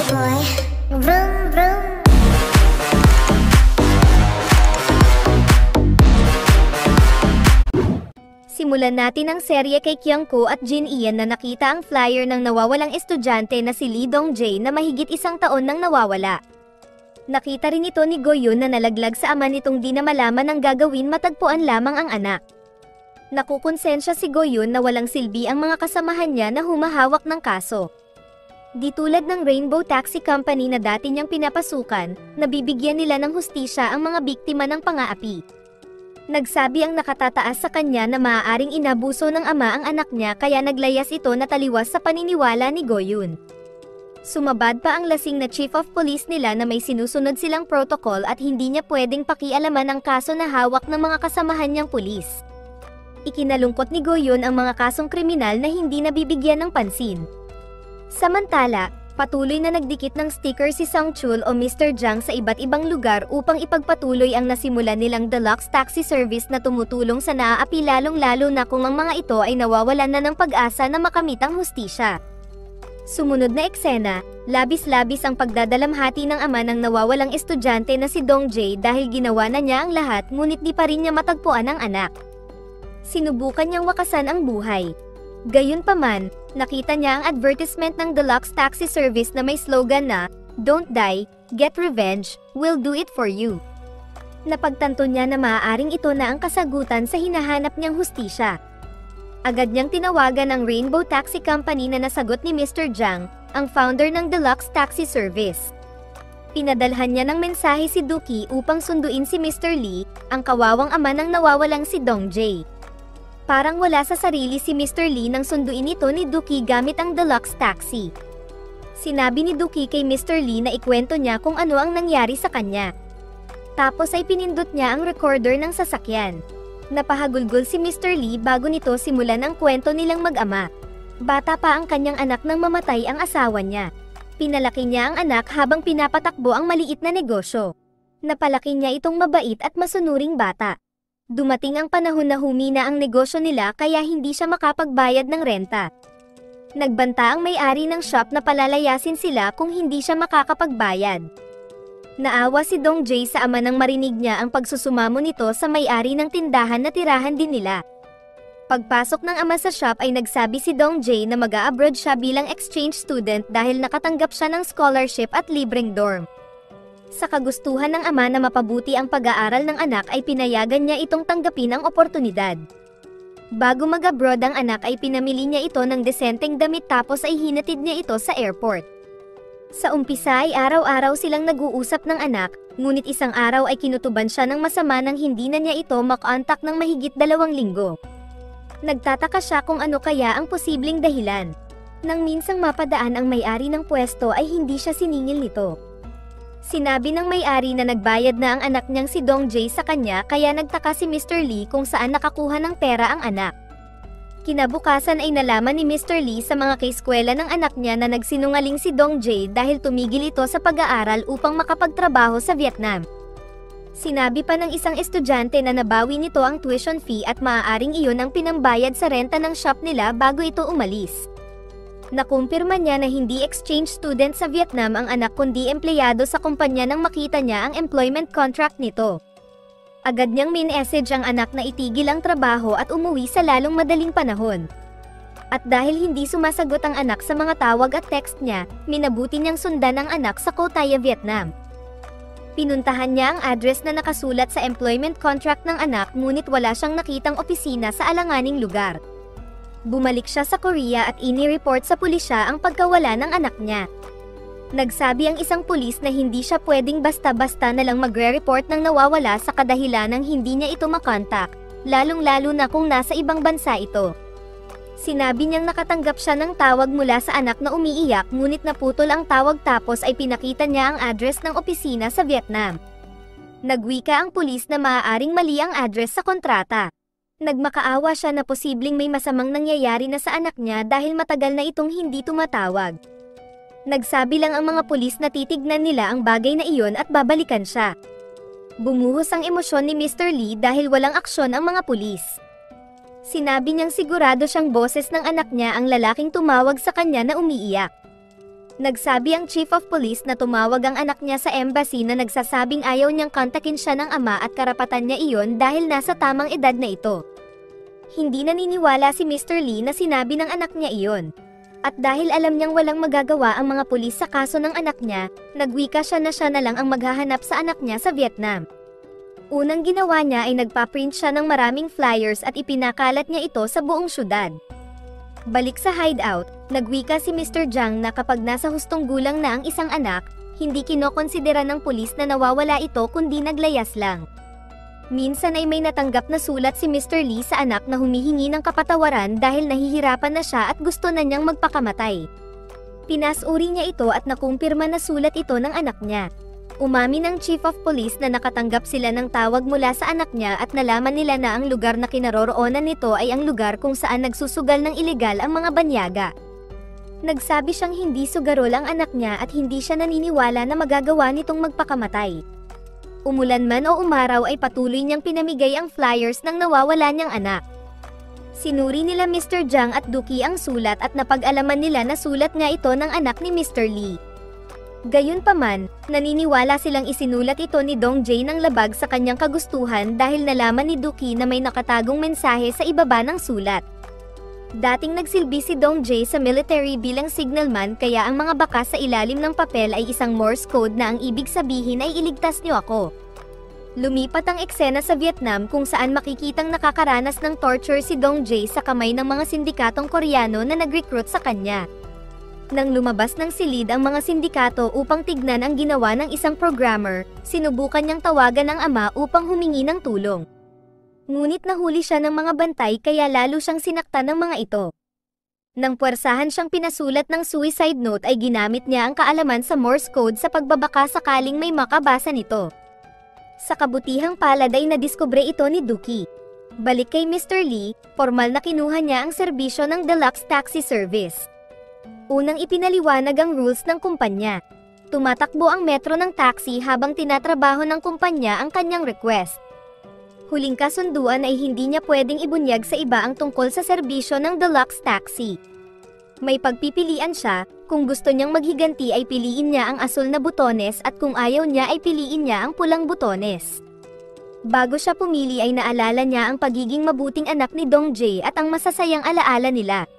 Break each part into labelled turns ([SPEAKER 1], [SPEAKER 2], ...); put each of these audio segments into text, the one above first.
[SPEAKER 1] boy. Vroom, vroom.
[SPEAKER 2] Simulan natin ang serye kay Kyungko at Jin Ian na nakita ang flyer ng nawawalang estudyante na si Lee Dong-jae na mahigit isang taon nang nawawala. Nakita rin ito ni Go-yoon na nalaglag sa ama nitong di na malaman ang gagawin matagpuan lamang ang anak. Nakukonsensya si Go-yoon na walang silbi ang mga kasamahan niya na humahawak ng kaso. Di tulad ng Rainbow Taxi Company na dati niyang pinapasukan, nabibigyan nila ng hustisya ang mga biktima ng pang-aapi. Nagsabi ang nakatataas sa kanya na maaaring inabuso ng ama ang anak niya kaya naglayas ito na taliwas sa paniniwala ni Go-yoon. Sumabad pa ang lasing na chief of police nila na may sinusunod silang protocol at hindi niya pwedeng pakialaman ang kaso na hawak ng mga kasamahan niyang pulis. Ikinalungkot ni Go-yoon ang mga kasong kriminal na hindi nabibigyan ng pansin. Samantala, patuloy na nagdikit ng sticker si Sung-chul o Mr. Jang sa iba't ibang lugar upang ipagpatuloy ang nasimulan nilang deluxe taxi service na tumutulong sa naaapi lalong-lalo na kung ang mga ito ay nawawalan na ng pag-asa na makamit ang hustisya. Sumunod na eksena, labis-labis ang pagdadalamhati ng ama ng nawawalang estudyante na si Dong-jae dahil ginawa na niya ang lahat ngunit di pa rin niya matagpuan ang anak. Sinubukan niyang wakasan ang buhay. Gayunpaman, nakita niya ang advertisement ng deluxe taxi service na may slogan na, "Don't die, get revenge, we'll do it for you." Napagtanto niya na maaaring ito na ang kasagutan sa hinahanap niyang hustisya. Agad niyang tinawagan ang Rainbow Taxi Company na nasagot ni Mr. Jang, ang founder ng deluxe taxi service. Pinadalhan niya ng mensahe si Dookie upang sunduin si Mr. Lee, ang kawawang ama ng nawawalang si Dong-jae. Parang wala sa sarili si Mr. Lee nang sunduin ito ni Dookie gamit ang deluxe taxi. Sinabi ni Dookie kay Mr. Lee na ikwento niya kung ano ang nangyari sa kanya. Tapos ay pinindot niya ang recorder ng sasakyan. Napahagulgol si Mr. Lee bago nito simulan ang kwento nilang mag-ama. Bata pa ang kanyang anak nang mamatay ang asawa niya. Pinalaki niya ang anak habang pinapatakbo ang maliit na negosyo. Napalaki niya itong mabait at masunuring bata. Dumating ang panahon na humina ang negosyo nila kaya hindi siya makapagbayad ng renta. Nagbanta ang may-ari ng shop na palalayasin sila kung hindi siya makakapagbayad. Naawa si Dong-jae sa ama nang marinig niya ang pagsusumamo nito sa may-ari ng tindahan na tirahan din nila. Pagpasok ng ama sa shop ay nagsabi si Dong-jae na mag-a-abroad siya bilang exchange student dahil nakatanggap siya ng scholarship at libreng dorm. Sa kagustuhan ng ama na mapabuti ang pag-aaral ng anak ay pinayagan niya itong tanggapin ang oportunidad. Bago mag-abroad ang anak ay pinamili niya ito ng desenteng damit tapos ay hinatid niya ito sa airport. Sa umpisa ay araw-araw silang nag-uusap ng anak, ngunit isang araw ay kinutuban siya ng masama nang hindi na niya ito makontak ng mahigit 2 linggo. Nagtataka siya kung ano kaya ang posibleng dahilan. Nang minsang mapadaan ang may-ari ng pwesto ay hindi siya siningil nito. Sinabi ng may-ari na nagbayad na ang anak niyang si Dong-jae sa kanya kaya nagtaka si Mr. Lee kung saan nakakuha ng pera ang anak. Kinabukasan ay nalaman ni Mr. Lee sa mga kaeskwela ng anak niya na nagsinungaling si Dong-jae dahil tumigil ito sa pag-aaral upang makapagtrabaho sa Vietnam. Sinabi pa ng isang estudyante na nabawi nito ang tuition fee at maaaring iyon ang pinambayad sa renta ng shop nila bago ito umalis. Nakumpirma niya na hindi exchange student sa Vietnam ang anak kundi empleyado sa kumpanya nang makita niya ang employment contract nito. Agad niyang min-message ang anak na itigil ang trabaho at umuwi sa lalong madaling panahon. At dahil hindi sumasagot ang anak sa mga tawag at text niya, minabuti niyang sundan ang anak sa Pattaya, Vietnam. Pinuntahan niya ang address na nakasulat sa employment contract ng anak ngunit wala siyang nakitang opisina sa alanganing lugar. Bumalik siya sa Korea at ini-report sa pulisya ang pagkawala ng anak niya. Nagsabi ang isang pulis na hindi siya pwedeng basta-basta na lang magre-report ng nawawala sa kadahilanang hindi niya ito makontak, lalong-lalo na kung nasa ibang bansa ito. Sinabi niyang nakatanggap siya ng tawag mula sa anak na umiiyak ngunit naputol ang tawag tapos ay pinakita niya ang address ng opisina sa Vietnam. Nagwika ang pulis na maaaring mali ang address sa kontrata. Nagmakaawa siya na posibleng may masamang nangyayari na sa anak niya dahil matagal na itong hindi tumatawag. Nagsabi lang ang mga pulis na titignan nila ang bagay na iyon at babalikan siya. Bumuhos ang emosyon ni Mr. Lee dahil walang aksyon ang mga pulis. Sinabi niyang sigurado siyang boses ng anak niya ang lalaking tumawag sa kanya na umiiyak. Nagsabi ang Chief of Police na tumawag ang anak niya sa embassy na nagsasabing ayaw niyang kontakin siya ng ama at karapatan niya iyon dahil nasa tamang edad na ito. Hindi naniniwala si Mr. Lee na sinabi ng anak niya iyon. At dahil alam niyang walang magagawa ang mga pulis sa kaso ng anak niya, nagwika siya na lang ang maghahanap sa anak niya sa Vietnam. Unang ginawa niya ay nagpa-print siya ng maraming flyers at ipinakalat niya ito sa buong syudad. Balik sa hideout, nagwika si Mr. Jiang na kapag nasa hustong gulang na ang isang anak, hindi kinokonsidera ng pulis na nawawala ito kundi naglayas lang. Minsan ay may natanggap na sulat si Mr. Lee sa anak na humihingi ng kapatawaran dahil nahihirapan na siya at gusto na niyang magpakamatay. Pinasuri niya ito at nakumpirma na sulat ito ng anak niya. Umamin ng Chief of Police na nakatanggap sila ng tawag mula sa anak niya at nalaman nila na ang lugar na kinaroroonan nito ay ang lugar kung saan nagsusugal ng ilegal ang mga banyaga. Nagsabi siyang hindi sugarol ang anak niya at hindi siya naniniwala na magagawa nitong magpakamatay. Umulan man o umaraw ay patuloy niyang pinamigay ang flyers ng nawawala niyang anak. Sinuri nila Mr. Jiang at Duki ang sulat at napag-alaman nila na sulat nga ito ng anak ni Mr. Lee. Gayunpaman, naniniwala silang isinulat ito ni Dong Jae ng labag sa kanyang kagustuhan dahil nalaman ni Duki na may nakatagong mensahe sa ibaba ng sulat. Dating nagsilbi si Dong Jae sa military bilang signalman kaya ang mga bakas sa ilalim ng papel ay isang Morse code na ang ibig sabihin ay iligtas niyo ako. Lumipat ang eksena sa Vietnam kung saan makikitang nakakaranas ng torture si Dong Jae sa kamay ng mga sindikatong Koreano na nag-recruit sa kanya. Nang lumabas ng silid ang mga sindikato upang tignan ang ginawa ng isang programmer, sinubukan niyang tawagan ang ama upang humingi ng tulong. Ngunit nahuli siya ng mga bantay kaya lalo siyang sinaktan ng mga ito. Nang puwersahan siyang pinasulat ng suicide note ay ginamit niya ang kaalaman sa Morse code sa pagbabaka sakaling may makabasa nito. Sa kabutihang palad ay nadiskubre ito ni Duki. Balik kay Mr. Lee, formal na kinuha niya ang serbisyo ng deluxe taxi service. Unang ipinaliwanag ang rules ng kumpanya. Tumatakbo ang metro ng taxi habang tinatrabaho ng kumpanya ang kanyang request. Huling kasunduan ay hindi niya pwedeng ibunyag sa iba ang tungkol sa serbisyo ng deluxe taxi. May pagpipilian siya, kung gusto niyang maghiganti ay piliin niya ang asul na butones at kung ayaw niya ay piliin niya ang pulang butones. Bago siya pumili ay naalala niya ang pagiging mabuting anak ni Dong Jae at ang masasayang alaala nila.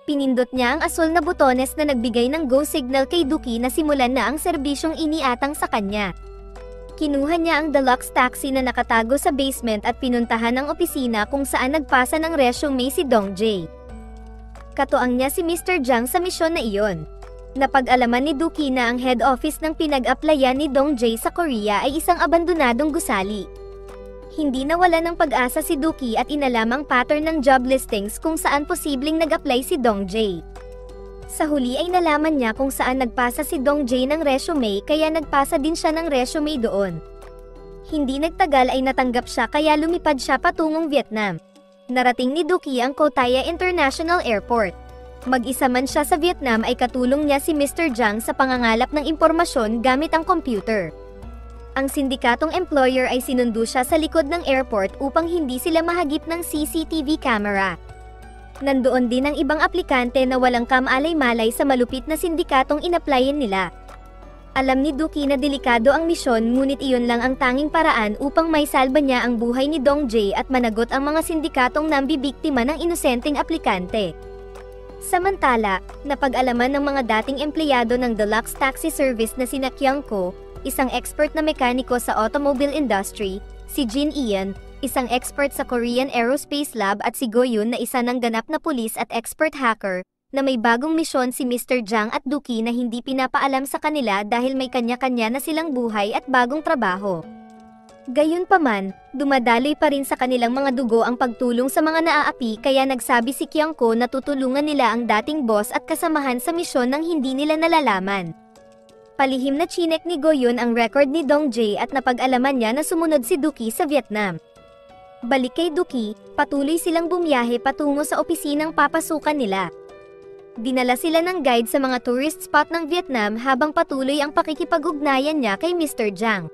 [SPEAKER 2] Pinindot niya ang asul na butones na nagbigay ng go signal kay Duki na simulan na ang serbisyong iniatang sa kanya. Kinuha niya ang deluxe taxi na nakatago sa basement at pinuntahan ang opisina kung saan nagpasa ng resume si Dong Jae. Katuang niya si Mr. Jiang sa misyon na iyon. Napag-alaman ni Duki na ang head office ng pinag-applyan ni Dong Jae sa Korea ay isang abandonadong gusali. Hindi nawala ng pag-asa si Duki at inalam ang pattern ng job listings kung saan posibleng nag-apply si Dong Jae. Sa huli ay nalaman niya kung saan nagpasa si Dong Jae ng resume kaya nagpasa din siya ng resume doon. Hindi nagtagal ay natanggap siya kaya lumipad siya patungong Vietnam. Narating ni Duki ang Kotaya International Airport. Mag-isa man siya sa Vietnam ay katulong niya si Mr. Jiang sa pangangalap ng impormasyon gamit ang computer. Ang sindikatong employer ay sinundo siya sa likod ng airport upang hindi sila mahagip ng CCTV camera. Nandoon din ang ibang aplikante na walang kamalay-malay sa malupit na sindikatong inaplayan nila. Alam ni Duki na delikado ang misyon ngunit iyon lang ang tanging paraan upang maisalba niya ang buhay ni Dong Jae at managot ang mga sindikatong nambibiktima ng inosenteng aplikante. Samantala, napag-alaman ng mga dating empleyado ng deluxe taxi service na sina Kyung Ko, isang expert na mekaniko sa automobile industry, si Jin Ian, isang expert sa Korean Aerospace Lab at si Go Yun na isa ng ganap na pulis at expert hacker, na may bagong misyon si Mr. Jiang at Duki na hindi pinapaalam sa kanila dahil may kanya-kanya na silang buhay at bagong trabaho. Gayunpaman, dumadaloy pa rin sa kanilang mga dugo ang pagtulong sa mga naaapi kaya nagsabi si Kyung Ko na tutulungan nila ang dating boss at kasamahan sa misyon nang hindi nila nalalaman. Palihim na chinek ni Go Yun ang record ni Dong Jae at napag-alaman niya na sumunod si Duki sa Vietnam. Balik kay Duki, patuloy silang bumiyahe patungo sa opisinang papasukan nila. Dinala sila ng guide sa mga tourist spot ng Vietnam habang patuloy ang pakikipag-ugnayan niya kay Mr. Jiang.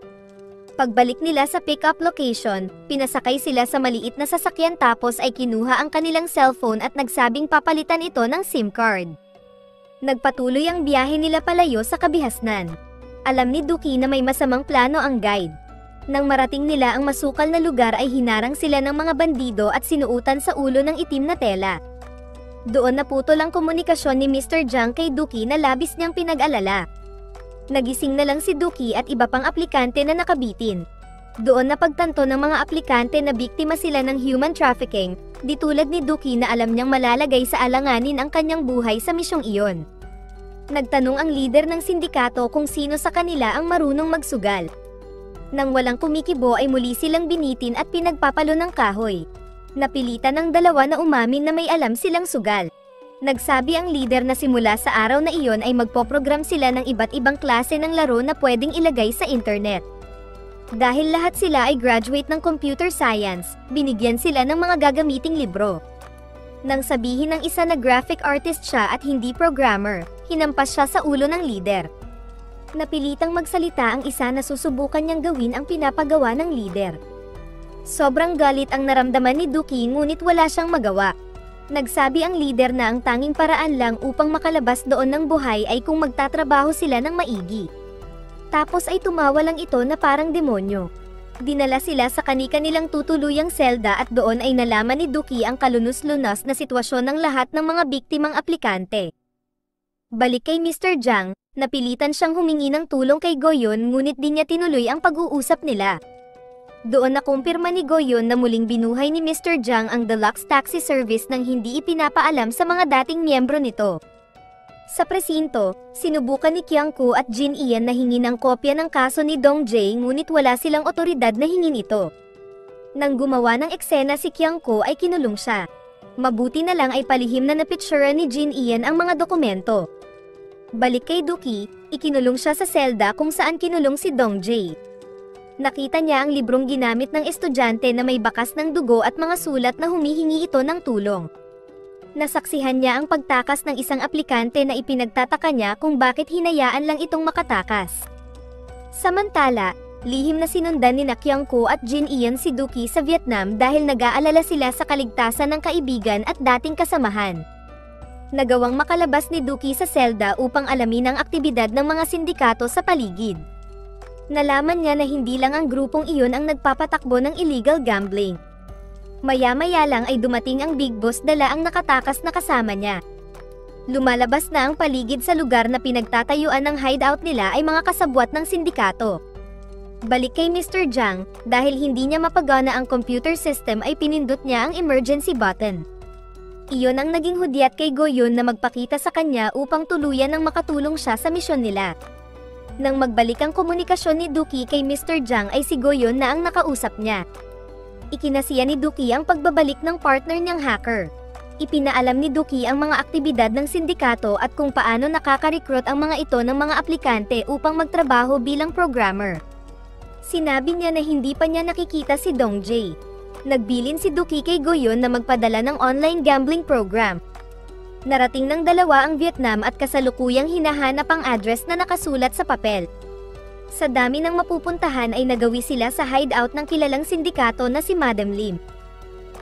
[SPEAKER 2] Pagbalik nila sa pick-up location, pinasakay sila sa maliit na sasakyan tapos ay kinuha ang kanilang cellphone at nagsabing papalitan ito ng SIM card. Nagpatuloy ang biyahe nila palayo sa kabihasnan. Alam ni Duki na may masamang plano ang guide. Nang marating nila ang masukal na lugar ay hinarang sila ng mga bandido at sinuutan sa ulo ng itim na tela. Doon naputol ang komunikasyon ni Mr. Jiang kay Duki na labis niyang pinag-alala. Nagising na lang si Duki at iba pang aplikante na nakabitin. Doon napagtanto ng mga aplikante na biktima sila ng human trafficking, di tulad ni Duki na alam niyang malalagay sa alanganin ang kanyang buhay sa misyong iyon. Nagtanong ang leader ng sindikato kung sino sa kanila ang marunong magsugal. Nang walang kumikibo ay muli silang binitin at pinagpapalo ng kahoy. Napilitan ng dalawa na umamin na may alam silang sugal. Nagsabi ang leader na simula sa araw na iyon ay magpoprogram sila ng iba't ibang klase ng laro na pwedeng ilagay sa internet. Dahil lahat sila ay graduate ng computer science, binigyan sila ng mga gagamiting libro. Nang sabihin ng isa na graphic artist siya at hindi programmer, hinampas siya sa ulo ng leader. Napilitang magsalita ang isa na susubukan niyang gawin ang pinapagawa ng leader. Sobrang galit ang naramdaman ni Duki ngunit wala siyang magawa. Nagsabi ang leader na ang tanging paraan lang upang makalabas doon ng buhay ay kung magtatrabaho sila ng maigi. Tapos ay tumawa lang ito na parang demonyo. Dinala sila sa kani-kanilang tutuluyang selda at doon ay nalaman ni Duki ang kalunos-lunos na sitwasyon ng lahat ng mga biktimang aplikante. Balik kay Mr. Jiang, napilitan siyang humingi ng tulong kay Goyon ngunit di niya tinuloy ang pag-uusap nila. Doon nakumpirma ni Goyon na muling binuhay ni Mr. Jiang ang deluxe taxi service nang hindi ipinapaalam sa mga dating miyembro nito. Sa presinto, sinubukan ni Kyungko at Jin Ian na hingin ang kopya ng kaso ni Dong Jae ngunit wala silang otoridad na hingin ito. Nang gumawa ng eksena si Kyungko ay kinulong siya. Mabuti na lang ay palihim na napitsura ni Jin Ian ang mga dokumento. Balik kay Duki, ikinulong siya sa selda kung saan kinulong si Dong Jae. Nakita niya ang librong ginamit ng estudyante na may bakas ng dugo at mga sulat na humihingi ito ng tulong. Nasaksihan niya ang pagtakas ng isang aplikante na ipinagtataka niya kung bakit hinayaan lang itong makatakas. Samantala, lihim na sinundan ni Kyungko at Jin Ian si Duki sa Vietnam dahil nag-aalala sila sa kaligtasan ng kaibigan at dating kasamahan. Nagawang makalabas ni Duki sa selda upang alamin ang aktibidad ng mga sindikato sa paligid. Nalaman niya na hindi lang ang grupong iyon ang nagpapatakbo ng illegal gambling. Maya-maya lang ay dumating ang Big Boss dala ang nakatakas na kasama niya. Lumalabas na ang paligid sa lugar na pinagtatayuan ng hideout nila ay mga kasabwat ng sindikato. Balik kay Mr. Jiang, dahil hindi niya mapagana ang computer system ay pinindot niya ang emergency button. Iyon ang naging hudyat kay Goyon na magpakita sa kanya upang tuluyan ng makatulong siya sa misyon nila. Nang magbalik ang komunikasyon ni Duki kay Mr. Jiang ay si Goyon na ang nakausap niya. Ikinasiya ni Duki ang pagbabalik ng partner niyang hacker. Ipinaalam ni Duki ang mga aktibidad ng sindikato at kung paano nakaka-recruit ang mga ito ng mga aplikante upang magtrabaho bilang programmer. Sinabi niya na hindi pa niya nakikita si Dong Jae. Nagbilin si Duki kay Goyon na magpadala ng online gambling program. Narating ng dalawa ang Vietnam at kasalukuyang hinahanap ang address na nakasulat sa papel. Sa dami ng mapupuntahan ay nagawi sila sa hideout ng kilalang sindikato na si Madam Lim.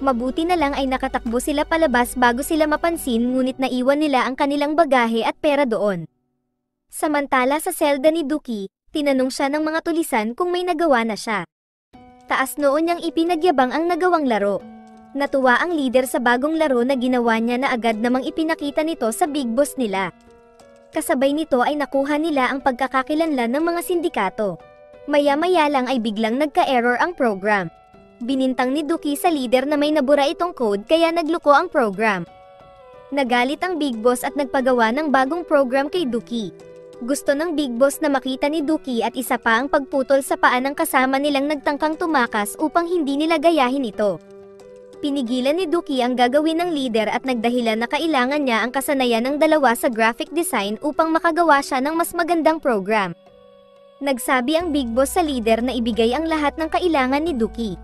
[SPEAKER 2] Mabuti na lang ay nakatakbo sila palabas bago sila mapansin ngunit naiwan nila ang kanilang bagahe at pera doon. Samantala sa selda ni Duki, tinanong siya ng mga tulisan kung may nagawa na siya. Taas noon niyang ipinagyabang ang nagawang laro. Natuwa ang leader sa bagong laro na ginawa niya na agad namang ipinakita nito sa Big Boss nila. Kasabay nito ay nakuha nila ang pagkakakilanlan ng mga sindikato. Maya-maya lang ay biglang nagka-error ang program. Binintang ni Duki sa leader na may nabura itong code kaya nagluko ang program. Nagalit ang Big Boss at nagpagawa ng bagong program kay Duki. Gusto ng Big Boss na makita ni Duki at isa pa ang pagputol sa paa ng kasama nilang nagtangkang tumakas upang hindi nila gayahin ito. Pinigilan ni Duki ang gagawin ng leader at nagdahilan na kailangan niya ang kasanayan ng dalawa sa graphic design upang makagawa siya ng mas magandang program. Nagsabi ang Big Boss sa leader na ibigay ang lahat ng kailangan ni Duki.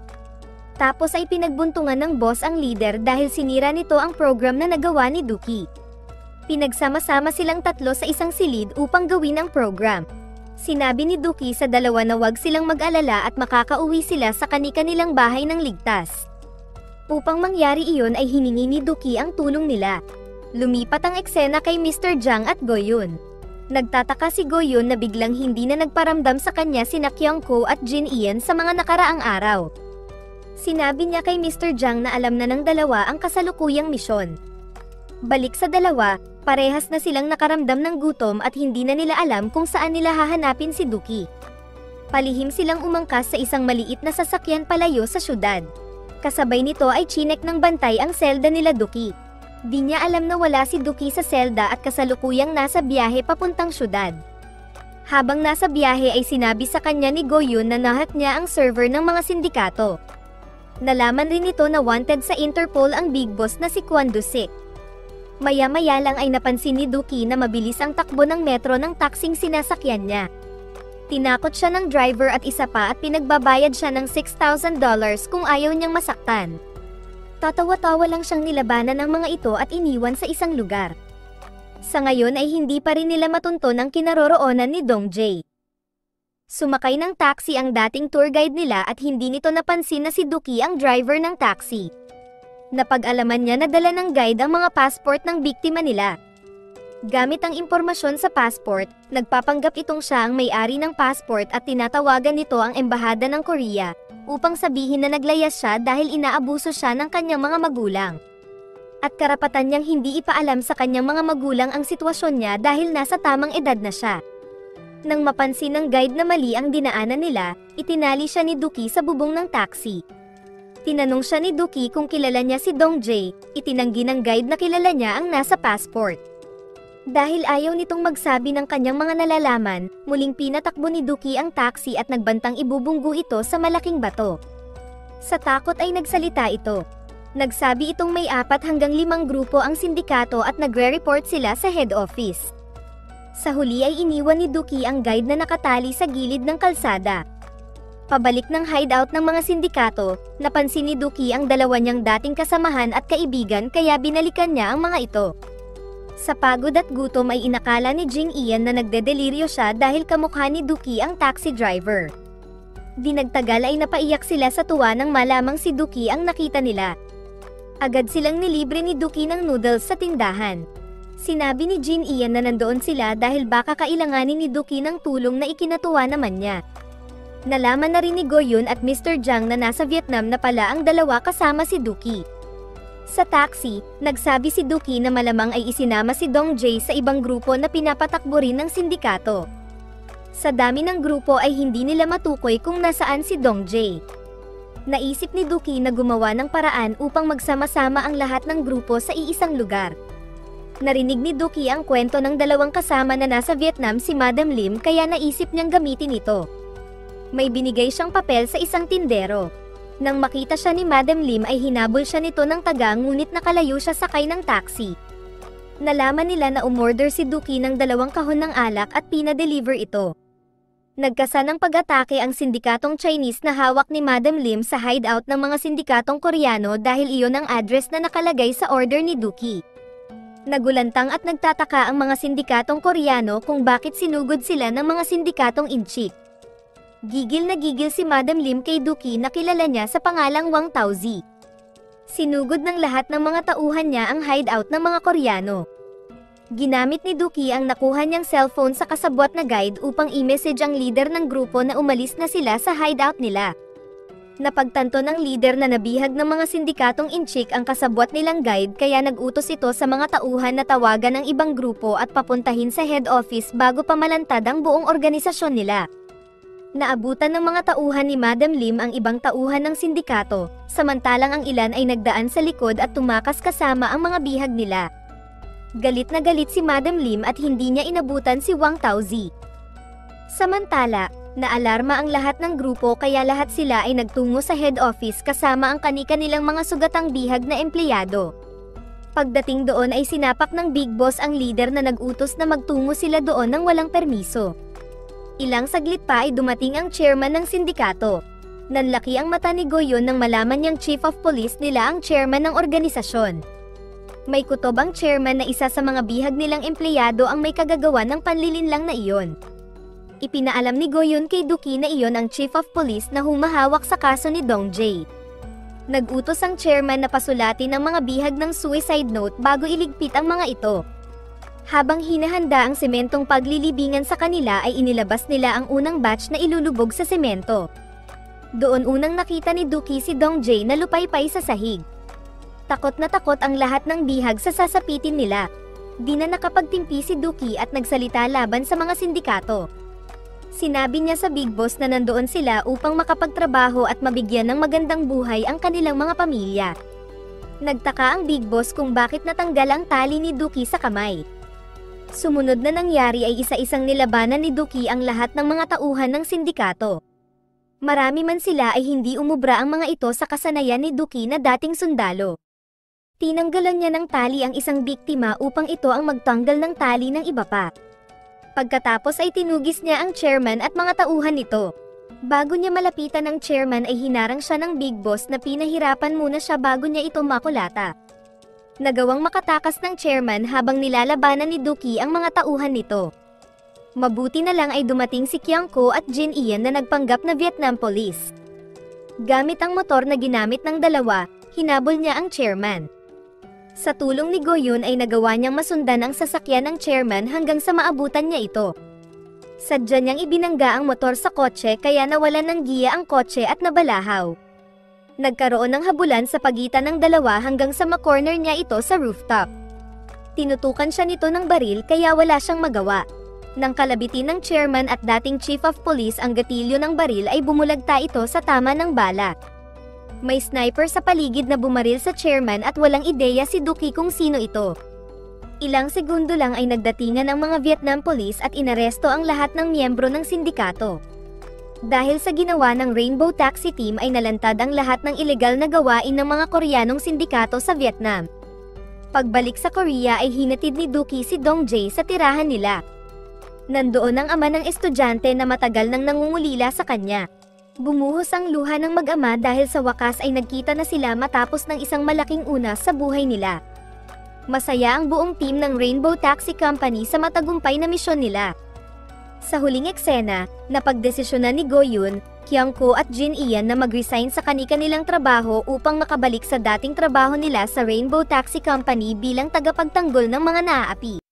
[SPEAKER 2] Tapos ay pinagbuntungan ng boss ang leader dahil sinira nito ang program na nagawa ni Duki. Pinagsama-sama silang tatlo sa isang silid upang gawin ang program. Sinabi ni Duki sa dalawa na wag silang mag-alala at makakauwi sila sa kani-kanilang bahay ng ligtas. Upang mangyari iyon ay hiningi ni Duki ang tulong nila. Lumipat ang eksena kay Mr. Jang at Goyun. Nagtataka si Goyun na biglang hindi na nagparamdam sa kanya sina Kyungko at Jin Ian sa mga nakaraang araw. Sinabi niya kay Mr. Jang na alam na ng dalawa ang kasalukuyang misyon. Balik sa dalawa, parehas na silang nakaramdam ng gutom at hindi na nila alam kung saan nila hahanapin si Duki. Palihim silang umangkas sa isang maliit na sasakyan palayo sa syudad. Kasabay nito ay chinek ng bantay ang selda nila Duki. Di niya alam na wala si Duki sa selda at kasalukuyang nasa biyahe papuntang syudad. Habang nasa biyahe ay sinabi sa kanya ni Goyun na nahack niya ang server ng mga sindikato. Nalaman rin ito na wanted sa Interpol ang big boss na si Kwon Do-sik. Maya-maya lang ay napansin ni Duki na mabilis ang takbo ng metro ng taksing sinasakyan niya. Tinakot siya ng driver at isa pa at pinagbabayad siya ng $6,000 kung ayaw niyang masaktan. Tatawa-tawa lang siyang nilabanan ng mga ito at iniwan sa isang lugar. Sa ngayon ay hindi pa rin nila matunton ang kinaroroonan ni Dong Jae. Sumakay ng taxi ang dating tour guide nila at hindi nito napansin na si Duki ang driver ng taxi. Napag-alaman niya na dala ng guide ang mga passport ng biktima nila. Gamit ang impormasyon sa passport, nagpapanggap itong siya ang may-ari ng passport at tinatawagan nito ang embahada ng Korea, upang sabihin na naglayas siya dahil inaabuso siya ng kanyang mga magulang. At karapatan niyang hindi ipaalam sa kanyang mga magulang ang sitwasyon niya dahil nasa tamang edad na siya. Nang mapansin ng guide na mali ang dinaanan nila, itinali siya ni Duki sa bubong ng taxi. Tinanong siya ni Duki kung kilala niya si Dong Jae, itinanggi ng guide na kilala niya ang nasa passport. Dahil ayaw nitong magsabi ng kanyang mga nalalaman, muling pinatakbo ni Duki ang taxi at nagbantang ibubunggo ito sa malaking bato. Sa takot ay nagsalita ito. Nagsabi itong may 4 hanggang 5 grupo ang sindikato at nagre-report sila sa head office. Sa huli ay iniwan ni Duki ang guide na nakatali sa gilid ng kalsada. Pabalik ng hideout ng mga sindikato, napansin ni Duki ang dalawa niyang dating kasamahan at kaibigan kaya binalikan niya ang mga ito. Sa pagod at gutom ay inakala ni Jin Ian na nagdedeliryo siya dahil kamukha ni Duki ang taxi driver. Di nagtagal ay napaiyak sila sa tuwa nang malamang si Duki ang nakita nila. Agad silang nilibre ni Duki ng noodles sa tindahan. Sinabi ni Jin Ian na nandoon sila dahil baka kailanganin ni Duki ng tulong na ikinatuwa naman niya. Nalaman na rin ni Goyun at Mr. Jang na nasa Vietnam na pala ang dalawa kasama si Duki. Sa taxi, nagsabi si Duki na malamang ay isinama si Dong Jae sa ibang grupo na pinapatakbo rin ng sindikato. Sa dami ng grupo ay hindi nila matukoy kung nasaan si Dong Jae. Naisip ni Duki na gumawa ng paraan upang magsama-sama ang lahat ng grupo sa iisang lugar. Narinig ni Duki ang kwento ng dalawang kasama na nasa Vietnam si Madam Lim kaya naisip niyang gamitin ito. May binigay siyang papel sa isang tindero. Nang makita siya ni Madam Lim ay hinabol siya nito ng taga ngunit nakalayo siya sakay ng taxi. Nalaman nila na umorder si Duki ng 2 kahon ng alak at pinadeliver ito. Nagkasa ng pag-atake ang sindikatong Chinese na hawak ni Madam Lim sa hideout ng mga sindikatong Koreano dahil iyon ang address na nakalagay sa order ni Duki. Nagulantang at nagtataka ang mga sindikatong Koreano kung bakit sinugod sila ng mga sindikatong Inchik. Gigil na gigil si Madam Lim kay Duki na kilala niya sa pangalang Wang Taozi. Sinugod ng lahat ng mga tauhan niya ang hideout ng mga Koreano. Ginamit ni Duki ang nakuha niyang cellphone sa kasabwat na guide upang i-message ang leader ng grupo na umalis na sila sa hideout nila. Napagtanto ng leader na nabihag ng mga sindikatong Inchik ang kasabwat nilang guide kaya nag-utos ito sa mga tauhan na tawagan ang ibang grupo at papuntahin sa head office bago pa malantad ang buong organisasyon nila. Naabutan ng mga tauhan ni Madam Lim ang ibang tauhan ng sindikato, samantalang ang ilan ay nagdaan sa likod at tumakas kasama ang mga bihag nila. Galit na galit si Madam Lim at hindi niya inabutan si Wang Taozi. Samantala, naalarma ang lahat ng grupo kaya lahat sila ay nagtungo sa head office kasama ang kani-kanilang mga sugatang bihag na empleyado. Pagdating doon ay sinapak ng big boss ang leader na nag-utos na magtungo sila doon nang walang permiso. Ilang saglit pa ay dumating ang chairman ng sindikato. Nanlaki ang mata ni Goyun nang malaman niyang chief of police nila ang chairman ng organisasyon. May kutob ang chairman na isa sa mga bihag nilang empleyado ang may kagagawan ng panlilinlang na iyon. Ipinaalam ni Goyun kay Duki na iyon ang chief of police na humahawak sa kaso ni Dong Jae. Nag-utos ang chairman na pasulatin ang mga bihag ng suicide note bago iligpit ang mga ito. Habang hinahanda ang sementong paglilibingan sa kanila ay inilabas nila ang unang batch na ilulubog sa semento. Doon unang nakita ni Dookie si Dong Jae na lupaypay sa sahig. Takot na takot ang lahat ng bihag sa sasapitin nila. Di na nakapagtimpi si Dookie at nagsalita laban sa mga sindikato. Sinabi niya sa Big Boss na nandoon sila upang makapagtrabaho at mabigyan ng magandang buhay ang kanilang mga pamilya. Nagtaka ang Big Boss kung bakit natanggal ang tali ni Dookie sa kamay. Sumunod na nangyari ay isa-isang nilabanan ni Dookie ang lahat ng mga tauhan ng sindikato. Marami man sila ay hindi umubra ang mga ito sa kasanayan ni Dookie na dating sundalo. Tinanggalan niya ng tali ang isang biktima upang ito ang magtanggal ng tali ng iba pa. Pagkatapos ay tinugis niya ang chairman at mga tauhan nito. Bago niya malapitan ang chairman ay hinarang siya ng Big Boss na pinahirapan muna siya bago niya ito makulata. Nagawang makatakas ng chairman habang nilalabanan ni Dookie ang mga tauhan nito. Mabuti na lang ay dumating si Kyung Ko at Jin Ian na nagpanggap na Vietnam Police. Gamit ang motor na ginamit ng dalawa, hinabol niya ang chairman. Sa tulong ni Go Yoon ay nagawa niyang masundan ang sasakyan ng chairman hanggang sa maabutan niya ito. Sadya niyang ibinangga ang motor sa kotse kaya nawalan ng giya ang kotse at nabalahaw. Nagkaroon ng habulan sa pagitan ng dalawa hanggang sa makorner niya ito sa rooftop. Tinutukan siya nito ng baril kaya wala siyang magawa. Nang kalabitin ng chairman at dating chief of police ang gatilyo ng baril ay bumulagta ito sa tama ng bala. May sniper sa paligid na bumaril sa chairman at walang ideya si Dookie kung sino ito. Ilang segundo lang ay nagdatingan ang mga Vietnam Police at inaresto ang lahat ng miyembro ng sindikato. Dahil sa ginawa ng Rainbow Taxi Team ay nalantad ang lahat ng ilegal na gawain ng mga Koreanong sindikato sa Vietnam. Pagbalik sa Korea ay hinatid ni Dookie si Dong Jae sa tirahan nila. Nandoon ang ama ng estudyante na matagal nang nangungulila sa kanya. Bumuhos ang luha ng mag-ama dahil sa wakas ay nagkita na sila matapos ng isang malaking unas sa buhay nila. Masaya ang buong team ng Rainbow Taxi Company sa matagumpay na misyon nila. Sa huling eksena, napagdesisyonan ni Go Yoon, Kyung Ko at Jin Ian na mag-resign sa kani-kanilang trabaho upang makabalik sa dating trabaho nila sa Rainbow Taxi Company bilang tagapagtanggol ng mga naaapi.